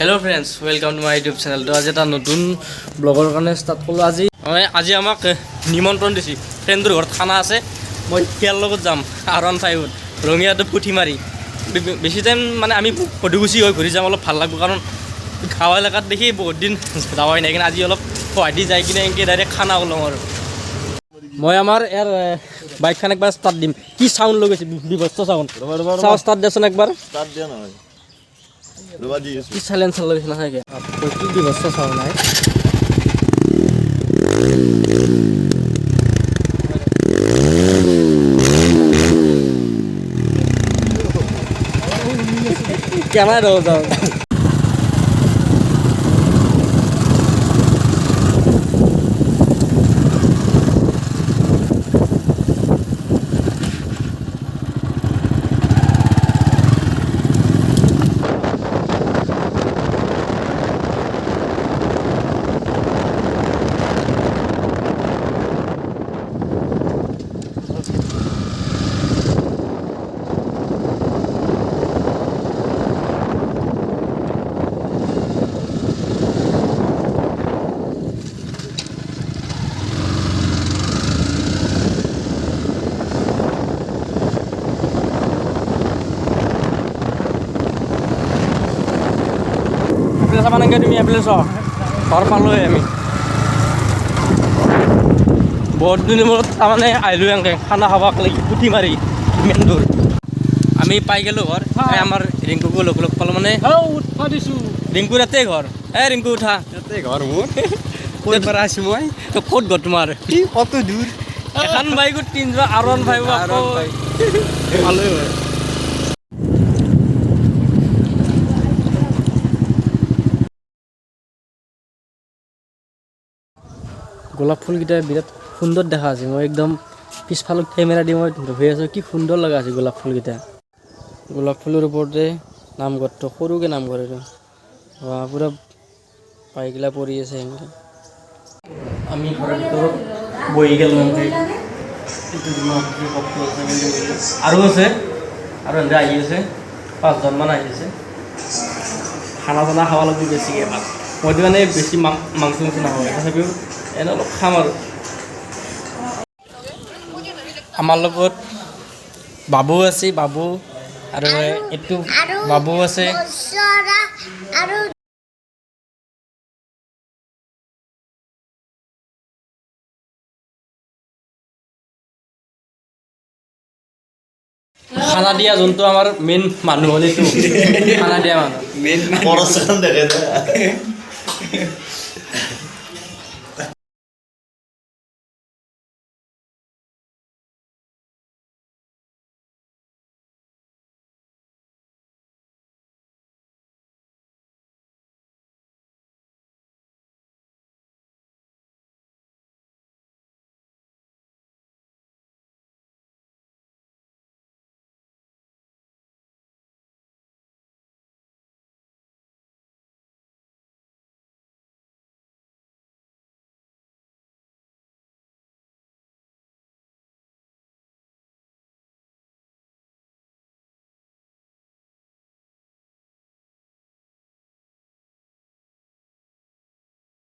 Hello friends welcome to my YouTube channel. तो आज এটা নতুন ব্লগৰ কাৰণে ষ্টাৰ্ট কৰিলোঁ। আজি আমাক নিমন্ত্ৰণ দিছে, ফ্ৰেণ্ডৰ ঘৰত খানা আছে। মই ইয়াৰ লগত যাম R15 ৰঙিয়াটো পুঠি মাৰি। বেছি টাইম মানে আমি পদুগুচি হৈ ঘূৰি যাম, অলপ ভাল লাগিব, কাৰণ গাঁও এলেকাত দেখি বহুত দিন যাৱাই নাই। কিন্তু আজি অলপ গুৱাহাটী যাই কিনে এনেকৈ ডাইৰেক্ট খানা ওলাম আৰু। মই আমাৰ ইয়াৰ বাইকখন একবাৰ ষ্টাৰ্ট দিম। কি চাউণ্ড লৈ গৈছে, বিভৎস চাউণ্ড। চাওঁ ষ্টাৰ্ট দিয়াচোন একবাৰ। ষ্টাৰ্ট দিয়া নহয়, কি সাইলেন্সাৰ লাগিছে নাথাকে, কি বিভৎস চাউণ্ড নাই। কেমেৰা ৰহ যাওঁ। চাবা নাগে তুমি এফালে চ, ঘৰ পালোঁহে আমি। বহুত দিনৰ মূৰত তাৰমানে আহিলোঁ এনেকৈ খানা খাবাক লাগি পুঠি মাৰি ইমান দূৰ। আমি পাই গ'লোঁ ঘৰ। আমাৰ ৰিংকুকো লগ পালোঁ, মানে উঠা দিছোঁ। ৰিংকুৰ ইয়াতে ঘৰ। ৰিংকু উঠা, ইয়াতে ঘৰ মোৰ। ক'ৰ পৰা আছোঁ মই? ক'ত ঘৰ তোমাৰ? কত দূৰ? এখন বাইকত তিনিজন R15 পালেই হয়। গোলাপ ফুলকেইটা বিৰাট সুন্দৰ দেখা আছে। মই একদম পিছফালে কেমেৰা দি মই ধৰি আছোঁ, কি সুন্দৰ লগা আছে গোলাপ ফুলকেইটা। গোলাপ ফুলৰ ওপৰতে নামঘৰটো, সৰুকৈ নামঘৰ এইটো। পূৰা পাইগিলা পৰি আছে এনেকৈ। আমি ঘৰৰ ভিতৰত বহি গ'লোঁ এনেকৈ। আৰু আছে, আৰু এনেকৈ আহি আছে, 5জনমান আহি আছে। খানা চানা খাব লাগিব বেছিকৈ। মইতো মানে বেছি মাংস নাখাওঁ, তথাপিও এনে অলপ খাম আৰু। আমাৰ লগত বাবু আছে, বাবু আৰু এইটো বাবু আছে। খানা দিয়া যোনটো আমাৰ মেইন মানুহ হ'ল, এইটো খানা দিয়া মানুহ।